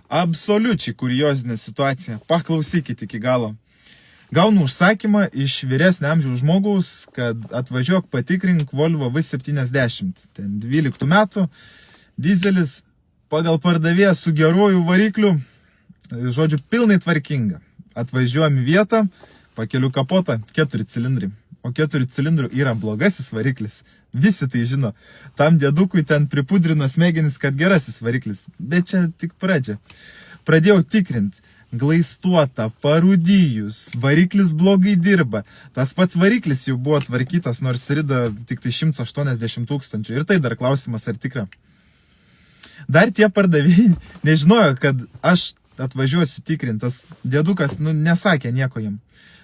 Absoliučiai kuriozinė situacija. Paklausykit iki galo. Gaunu užsakymą iš vyresnio amžiaus žmogaus, kad atvažiuok patikrink Volvo V70. Ten 12 metų, dizelis, pagal pardavėją su geruoju varikliu, žodžiu, pilnai tvarkinga. Atvažiuojam į vietą, pakeliu kapotą, 4 cilindrai. O 4 cilindrų yra blogasis variklis. Visi tai žino. Tam dėdukui ten pripudrino smegenis, kad gerasis variklis. Bet čia tik pradžia. Pradėjau tikrint. Glaistuota, parūdijus, variklis blogai dirba. Tas pats variklis jau buvo tvarkytas, nors rida tik tai 180 000. Ir tai dar klausimas, ar tikra. Dar tie pardavėjai nežinojo, kad aš atvažiuosiu tikrintas. Dėdukas, nesakė nieko jam.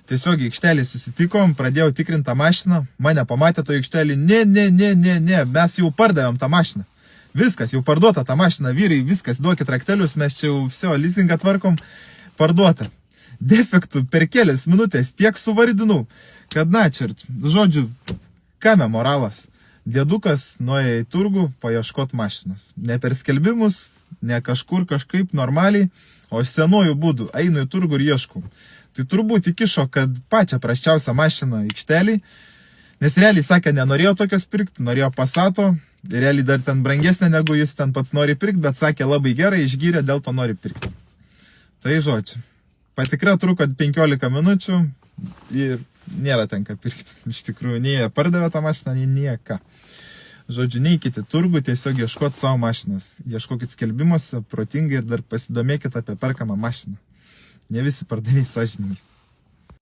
Tiesiog aikštelį susitikom, pradėjau tikrint tą mašiną, mane pamatė to aikštelį, ne, mes jau pardavėm tą mašiną. Viskas, jau parduota tą mašiną, vyrai, viskas, duokit raktelius, mes čia jau viso lizingą tvarkom, parduota. Defektų per kelias minutės tiek suvardinau, kad žodžiu, kame moralas. Dėdukas nuėjo į turgų paieškot mašinos. Ne per skelbimus, ne kažkur kažkaip normaliai, o senuoju būdu, einu į turgų ir ieškau. Tai turbūt įkišo, kad pačią prasčiausią mašiną aikštelį, nes realiai sakė, nenorėjo tokios pirkti, norėjo Passato, realiai dar ten brangesnė negu jis ten pats nori pirkti, bet sakė labai gerai, išgyrė, dėl to nori pirkti. Tai žodžiu, patikra truko 15 minučių ir nėra tenka pirkti. Iš tikrųjų, nei jie pardavė tą mašiną, nei nieka. Žodžiu, neikite turgų, tiesiog ieškoti savo mašinos. Ieškokit skelbimuose, protingai ir dar pasidomėkit apie perkamą mašiną. Ne visi pardavėjai sąžiningi.